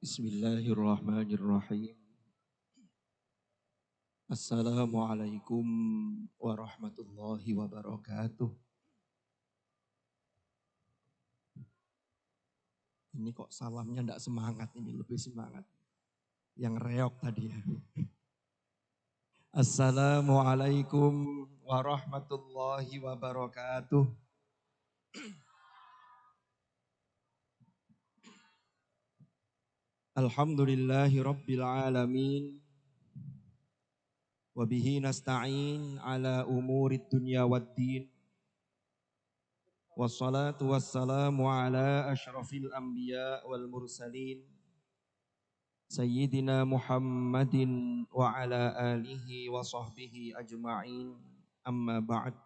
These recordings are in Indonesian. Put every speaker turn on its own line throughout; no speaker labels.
Bismillahirrahmanirrahim. Assalamualaikum warahmatullahi wabarakatuh. Ini kok salamnya enggak semangat, ini lebih semangat. Yang reok tadi ya. Assalamualaikum warahmatullahi wabarakatuh. Alhamdulillahi rabbil alamin. Wabihi nasta'in ala umurid dunya waddin. Wassalatu wassalamu ala ashrafil anbiya wal mursalin. Sayyidina Muhammadin wa ala alihi wa sahbihi ajma'in. Amma ba'd.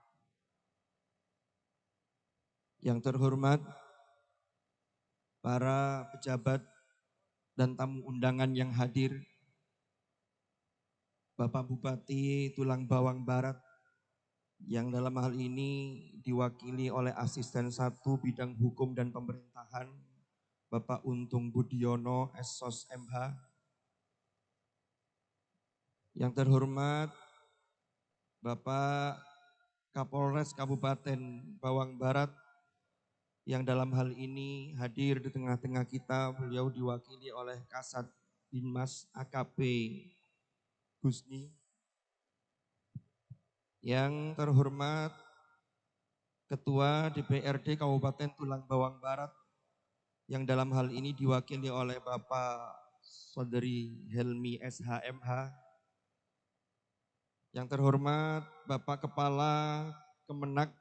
Yang terhormat para pejabat dan tamu undangan yang hadir, Bapak Bupati Tulang Bawang Barat yang dalam hal ini diwakili oleh Asisten 1 Bidang Hukum dan Pemerintahan, Bapak Untung Budiono, SSOS MH. Yang terhormat Bapak Kapolres Kabupaten Bawang Barat yang dalam hal ini hadir di tengah-tengah kita, beliau diwakili oleh Kasat Binmas AKP Husni. Yang terhormat Ketua DPRD Kabupaten Tulang Bawang Barat yang dalam hal ini diwakili oleh Bapak Saudari Helmi SHMH. Yang terhormat Bapak Kepala Kemenak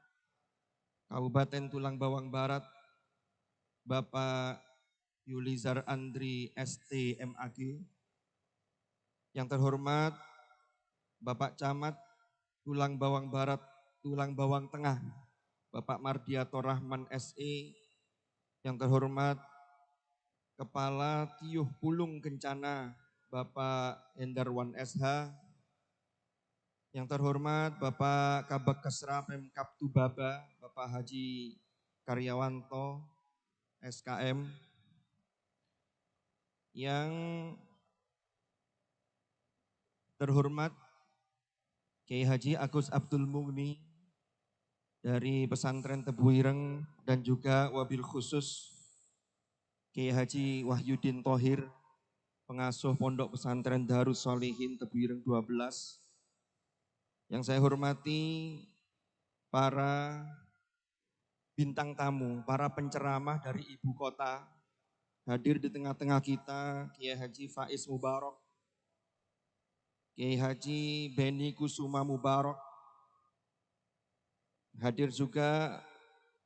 Kabupaten Tulang Bawang Barat, Bapak Yulizar Andri ST MAG. Yang terhormat Bapak Camat Tulang Bawang Barat, Tulang Bawang Tengah, Bapak Mardiato Rahman SE. Yang terhormat Kepala Tiuh Pulung Kencana, Bapak Endarwan SH. Yang terhormat Bapak Kabak Kesra Pemkab Tubaba, Bapak Haji Karyawanto SKM. Yang terhormat Kiai Haji Agus Abdul Mugni dari Pesantren Tebuireng dan juga wabil khusus Kiai Haji Wahyudin Thohir, pengasuh Pondok Pesantren Darus Solihin Tebuireng 12. Yang saya hormati para bintang tamu, para penceramah dari ibu kota, hadir di tengah-tengah kita Kiai Haji Faiz Mubarak, Kiai Haji Beni Kusuma Mubarak, hadir juga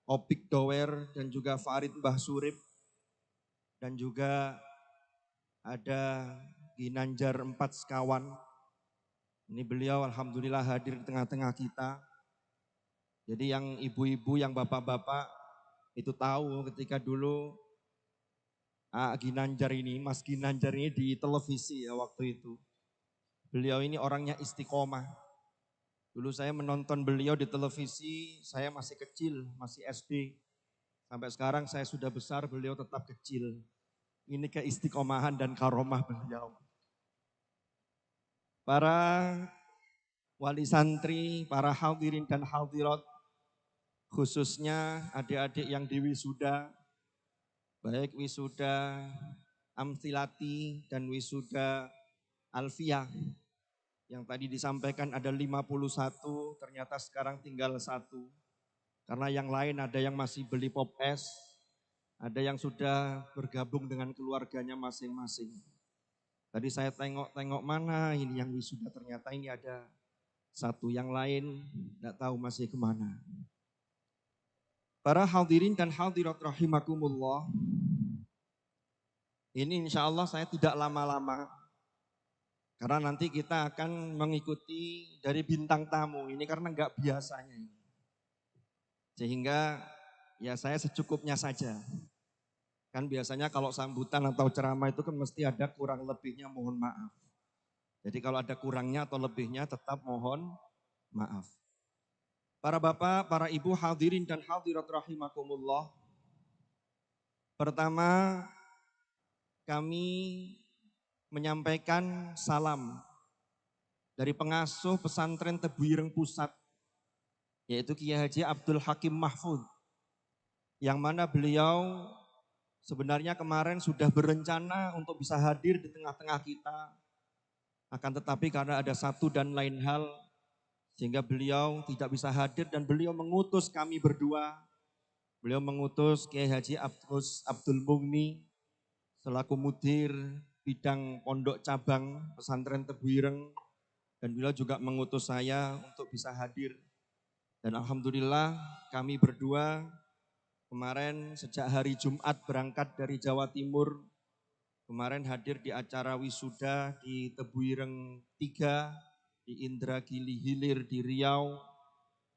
Opik Dower dan juga Farid Mbah Surip, dan juga ada Ginanjar 4 Sekawan. Ini beliau alhamdulillah hadir di tengah-tengah kita. Jadi yang ibu-ibu, yang bapak-bapak itu tahu ketika dulu Ginanjar ini, Mas Ginanjar ini di televisi ya waktu itu. Beliau ini orangnya istiqomah. Dulu saya menonton beliau di televisi, saya masih kecil, masih SD. Sampai sekarang saya sudah besar, beliau tetap kecil. Ini keistiqomahan dan karomah beliau. Para wali santri, para hadirin dan hadirat, khususnya adik-adik yang di wisuda, baik wisuda Amthilati dan wisuda Alfiah. Yang tadi disampaikan ada 51, ternyata sekarang tinggal 1. Karena yang lain ada yang masih beli pop es, ada yang sudah bergabung dengan keluarganya masing-masing. Tadi saya tengok-tengok mana ini yang wisuda, ternyata ini ada 1, yang lain tidak tahu masih kemana. Para hadirin dan hadirat rahimakumullah, ini insya Allah saya tidak lama-lama, karena nanti kita akan mengikuti dari bintang tamu ini karena nggak biasanya ini. Sehingga ya saya secukupnya saja. Kan biasanya kalau sambutan atau ceramah itu kan mesti ada kurang lebihnya, mohon maaf. Jadi kalau ada kurangnya atau lebihnya tetap mohon maaf. Para bapak, para ibu hadirin dan hadirat rahimakumullah. Pertama, kami menyampaikan salam dari pengasuh pesantren Tebu Ireng Pusat, yaitu Kiai Haji Abdul Hakim Mahfud, yang mana beliau sebenarnya kemarin sudah berencana untuk bisa hadir di tengah-tengah kita, akan tetapi karena ada satu dan lain hal, sehingga beliau tidak bisa hadir dan beliau mengutus kami berdua. Beliau mengutus Kiai Haji Abdul Mugni selaku mudir bidang pondok cabang pesantren Tebu Ireng, dan beliau juga mengutus saya untuk bisa hadir. Dan alhamdulillah kami berdua kemarin sejak hari Jumat berangkat dari Jawa Timur, kemarin hadir di acara wisuda di Tebu Ireng 3, di Indragiri Hilir di Riau,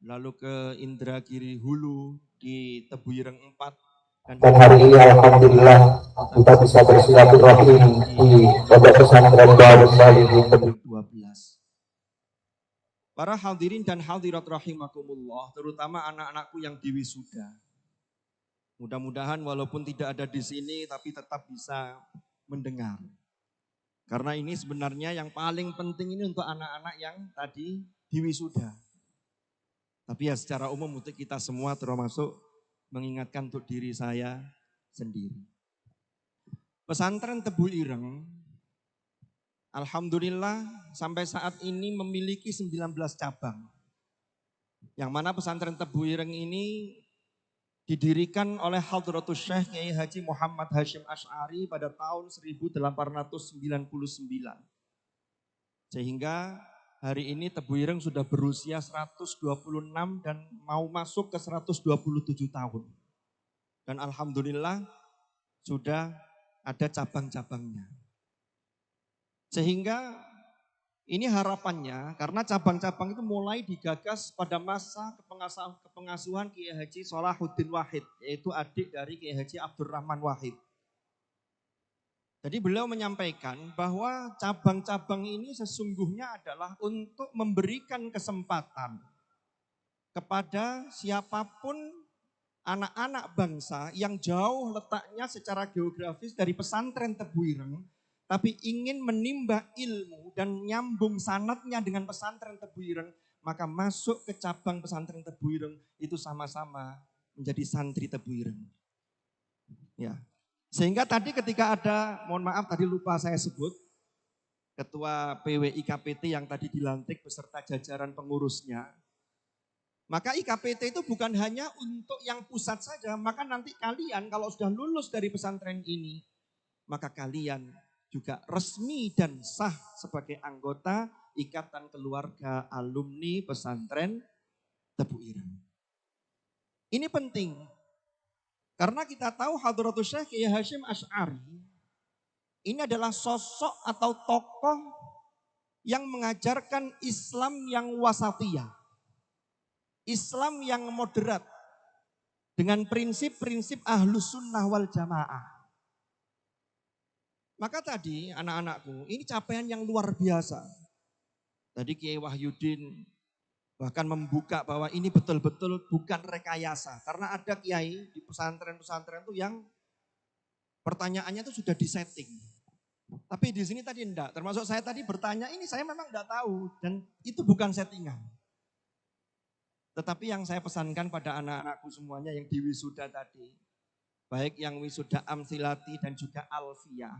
lalu ke Indragiri Hulu di Tebu Ireng 4.
Dan hari ini alhamdulillah kita bisa bersilaturahim di Pondok Pesantren Darus Salim di Tebu
12. Para hadirin dan hadirat rahimakumullah, terutama anak-anakku yang diwisuda. Mudah-mudahan walaupun tidak ada di sini tapi tetap bisa mendengar. Karena ini sebenarnya yang paling penting ini untuk anak-anak yang tadi diwisuda. Tapi ya secara umum untuk kita semua termasuk mengingatkan untuk diri saya sendiri. Pesantren Tebu Ireng alhamdulillah sampai saat ini memiliki 19 cabang. Yang mana pesantren Tebu Ireng ini didirikan oleh Hadratus Syekh Kiai Haji Muhammad Hashim Asy'ari pada tahun 1899. Sehingga hari ini Tebu Ireng sudah berusia 126 dan mau masuk ke 127 tahun. Dan alhamdulillah sudah ada cabang-cabangnya. Sehingga ini harapannya karena cabang-cabang itu mulai digagas pada masa kepengasuhan Kiai Haji Salahuddin Wahid, yaitu adik dari Kiai Haji Abdurrahman Wahid. Jadi beliau menyampaikan bahwa cabang-cabang ini sesungguhnya adalah untuk memberikan kesempatan kepada siapapun anak-anak bangsa yang jauh letaknya secara geografis dari pesantren Tebu Ireng, tapi ingin menimba ilmu dan nyambung sanatnya dengan pesantren Tebu Ireng, maka masuk ke cabang pesantren Tebu Ireng itu sama-sama menjadi santri Tebu Ireng. Ya. Sehingga tadi ketika ada, mohon maaf tadi lupa saya sebut, Ketua PWIKPT yang tadi dilantik beserta jajaran pengurusnya, maka IKPT itu bukan hanya untuk yang pusat saja, maka nanti kalian kalau sudah lulus dari pesantren ini, maka kalian juga resmi dan sah sebagai anggota Ikatan Keluarga Alumni Pesantren Tebu Ireng. Ini penting, karena kita tahu Hadratus Syekh Kiai Hashim Asy'ari ini adalah sosok atau tokoh yang mengajarkan Islam yang wasatiyah, Islam yang moderat, dengan prinsip-prinsip Ahlus Sunnah wal Jamaah. Maka tadi anak-anakku, ini capaian yang luar biasa. Tadi Kiai Wahyudin bahkan membuka bahwa ini betul-betul bukan rekayasa. Karena ada kiai di pesantren-pesantren itu yang pertanyaannya itu sudah disetting. Tapi di sini tadi enggak, termasuk saya tadi bertanya ini saya memang enggak tahu dan itu bukan settingan. Tetapi yang saya pesankan pada anak-anakku semuanya yang diwisuda tadi, baik yang wisuda Amsilati dan juga Alfiyah,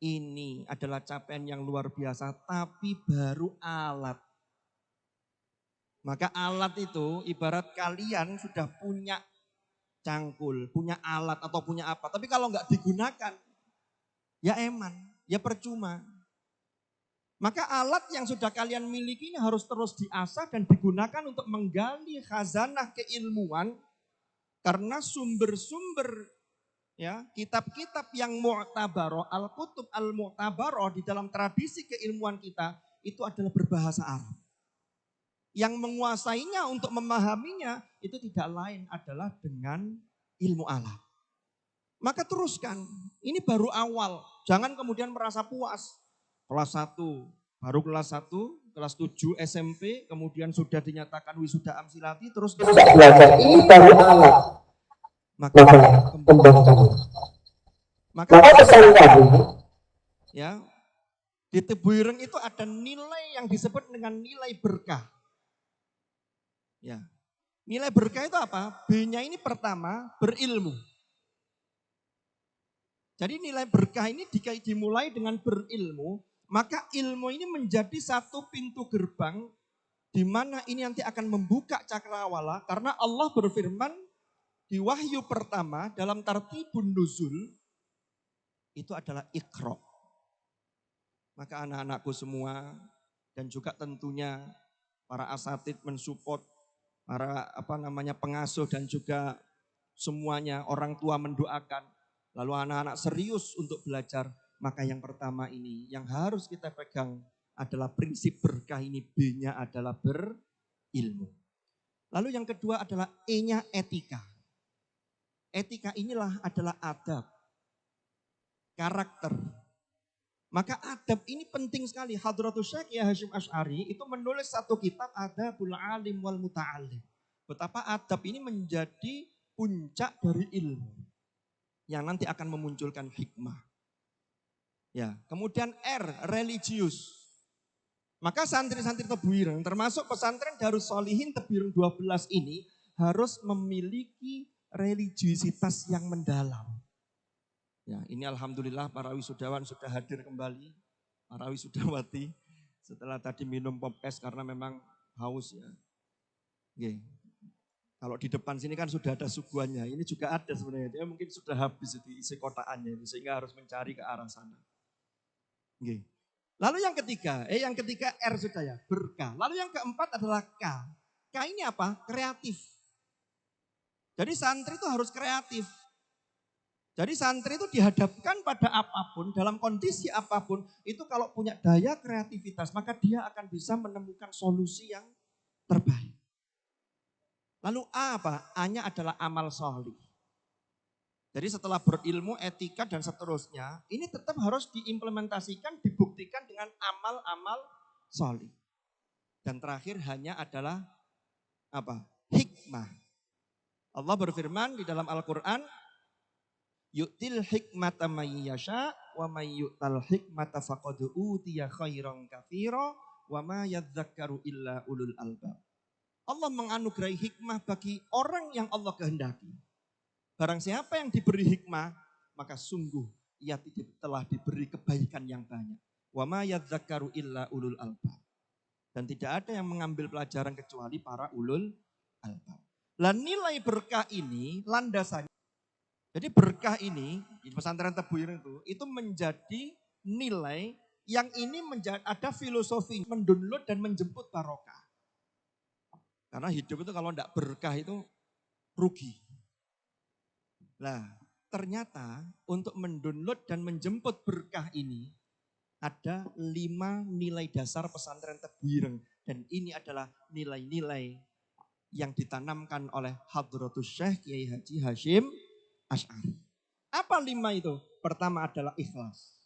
ini adalah capaian yang luar biasa, tapi baru alat. Maka alat itu ibarat kalian sudah punya cangkul, punya alat atau punya apa. Tapi kalau nggak digunakan, ya eman, ya percuma. Maka alat yang sudah kalian miliki ini harus terus diasah dan digunakan untuk menggali khazanah keilmuan. Karena sumber-sumber ya, kitab-kitab yang mu'tabaroh, al-kutub al-mu'tabaroh di dalam tradisi keilmuan kita itu adalah berbahasa Arab. Yang menguasainya untuk memahaminya itu tidak lain adalah dengan ilmu alat. Maka teruskan, ini baru awal. Jangan kemudian merasa puas. Kelas 1, baru kelas 1, kelas 7 SMP, kemudian sudah dinyatakan wisuda Amsilati, terus
belajar ini baru alat.
Maka kembangkan. Maka
pesan kami,
ya, di Tebu Ireng itu ada nilai yang disebut dengan nilai berkah. Ya. Nilai berkah itu apa? B-nya ini pertama, berilmu. Jadi nilai berkah ini dimulai dengan berilmu, maka ilmu ini menjadi satu pintu gerbang di mana ini nanti akan membuka cakrawala karena Allah berfirman di wahyu pertama dalam tartibun nuzul itu adalah Iqra. Maka anak-anakku semua dan juga tentunya para asatid mensupport, para pengasuh dan juga semuanya orang tua mendoakan. Lalu anak-anak serius untuk belajar, maka yang pertama ini yang harus kita pegang adalah prinsip berkah ini, B-nya adalah berilmu. Lalu yang kedua adalah E-nya etika. Etika inilah adalah adab, karakter. Maka adab ini penting sekali. Hadratul Syekh Kiai Hasyim Asy'ari itu menulis satu kitab Adabul Alim wal Muta'allim. Betapa adab ini menjadi puncak dari ilmu yang nanti akan memunculkan hikmah. Ya, kemudian R, religius. Maka santri-santri Tebu Ireng termasuk pesantren Darus Sholihin Tebu Ireng 12 ini harus memiliki religiusitas yang mendalam. Ya, ini alhamdulillah para wisudawan sudah hadir kembali, para wisudawati setelah tadi minum pop es karena memang haus ya. Oke. Kalau di depan sini kan sudah ada suguhannya, ini juga ada sebenarnya. Dia mungkin sudah habis itu isi kotaannya sehingga harus mencari ke arah sana. Oke. Lalu yang ketiga R sudah ya, berkah. Lalu yang keempat adalah K. K ini apa? Kreatif. Jadi santri itu harus kreatif. Jadi santri itu dihadapkan pada apapun, dalam kondisi apapun, itu kalau punya daya kreativitas, maka dia akan bisa menemukan solusi yang terbaik. Lalu A apa? A-nya adalah amal sholih. Jadi setelah berilmu, etika dan seterusnya, ini tetap harus diimplementasikan, dibuktikan dengan amal-amal sholih. Dan terakhir hanya adalah apa? Hikmah. Allah berfirman di dalam Al-Quran, yu'til hikmata may yasha wa may yu'tal hikmata faqad utiya khairan katsira wa ma yadzakkaru illa ulul albab. Allah menganugerahi hikmah bagi orang yang Allah kehendaki. Barang siapa yang diberi hikmah, maka sungguh ia telah diberi kebaikan yang banyak. Wa ma yadzakkaru illa ulul albab. Dan tidak ada yang mengambil pelajaran kecuali para ulul albab. Lah nilai berkah ini landasannya. Jadi berkah ini di pesantren Tebu Ireng itu menjadi nilai yang ini ada filosofi mendownload dan menjemput barokah. Karena hidup itu kalau tidak berkah itu rugi. Nah ternyata untuk mendownload dan menjemput berkah ini ada 5 nilai dasar pesantren Tebu Ireng. Dan ini adalah nilai-nilai yang ditanamkan oleh Hadratus Syekh Kiai Haji Hasyim Asy'ari. Apa 5 itu? Pertama adalah ikhlas.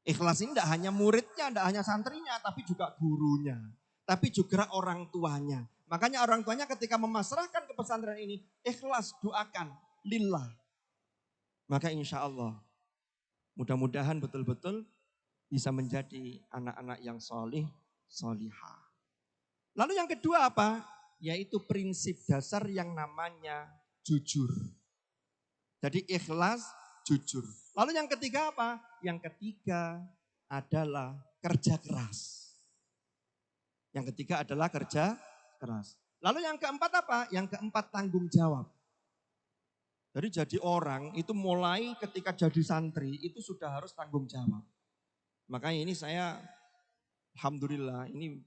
Ikhlas ini tidak hanya muridnya, tidak hanya santrinya, tapi juga gurunya. Tapi juga orang tuanya. Makanya orang tuanya ketika memasrahkan ke pesantren ini, ikhlas doakan, lillah. Maka insya Allah, mudah-mudahan betul-betul bisa menjadi anak-anak yang solih, solihah. Lalu yang kedua apa? Yaitu prinsip dasar yang namanya jujur. Jadi ikhlas, jujur. Lalu yang ketiga apa? Yang ketiga adalah kerja keras. Yang ketiga adalah kerja keras. Lalu yang keempat apa? Yang keempat tanggung jawab. Jadi orang itu mulai ketika jadi santri itu sudah harus tanggung jawab. Makanya ini saya alhamdulillah ini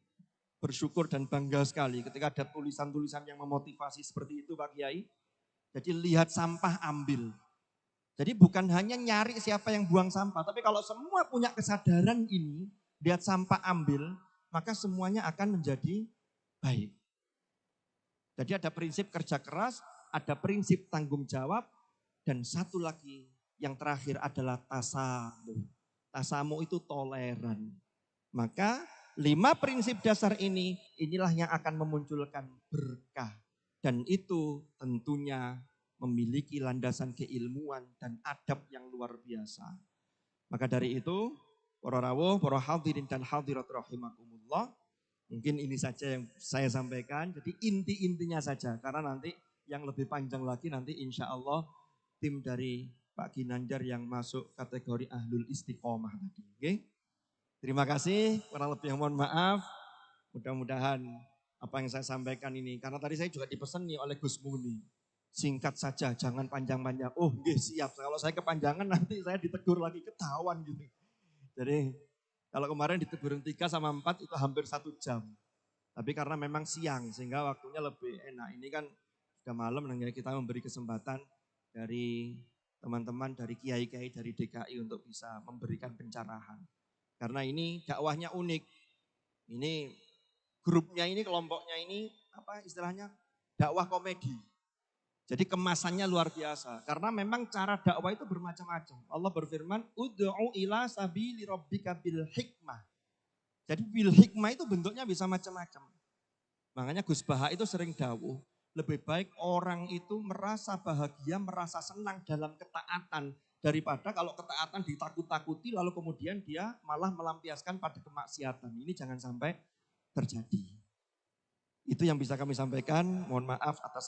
bersyukur dan bangga sekali ketika ada tulisan-tulisan yang memotivasi seperti itu Pak Kiai. Jadi lihat sampah ambil. Jadi bukan hanya nyari siapa yang buang sampah, tapi kalau semua punya kesadaran ini, lihat sampah ambil, maka semuanya akan menjadi baik. Jadi ada prinsip kerja keras, ada prinsip tanggung jawab, dan satu lagi yang terakhir adalah tasamu. Tasamu itu toleran. Maka 5 prinsip dasar inilah yang akan memunculkan berkah. Dan itu tentunya memiliki landasan keilmuan dan adab yang luar biasa. Maka dari itu, para rawuh, para hadirin dan hadirat rahimakumullah, mungkin ini saja yang saya sampaikan. Jadi inti-intinya saja, karena nanti yang lebih panjang lagi nanti insya Allah tim dari Pak Ginanjar yang masuk kategori ahlul istiqomah tadi. Oke? Terima kasih, kurang lebih mohon maaf. Mudah-mudahan apa yang saya sampaikan ini, karena tadi saya juga dipesan nih oleh Gus Muni. Singkat saja, jangan panjang-panjang. Oh, nggih, siap. Kalau saya kepanjangan nanti saya ditegur lagi, ketahuan gitu. Jadi kalau kemarin ditegur 3 sama 4 itu hampir 1 jam. Tapi karena memang siang sehingga waktunya lebih enak. Ini kan sudah malam dan kita memberi kesempatan dari teman-teman dari kiai-kiai dari DKI untuk bisa memberikan pencerahan. Karena ini dakwahnya unik. Ini grupnya ini, kelompoknya ini apa istilahnya dakwah komedi. Jadi kemasannya luar biasa. Karena memang cara dakwah itu bermacam-macam. Allah berfirman, ud'u ila sabili rabbika bil hikmah. Jadi bil hikmah itu bentuknya bisa macam-macam. Makanya Gus Baha itu sering dawuh, lebih baik orang itu merasa bahagia, merasa senang dalam ketaatan. Daripada kalau ketaatan ditakut-takuti lalu kemudian dia malah melampiaskan pada kemaksiatan. Ini jangan sampai terjadi. Itu yang bisa kami sampaikan. Mohon maaf atas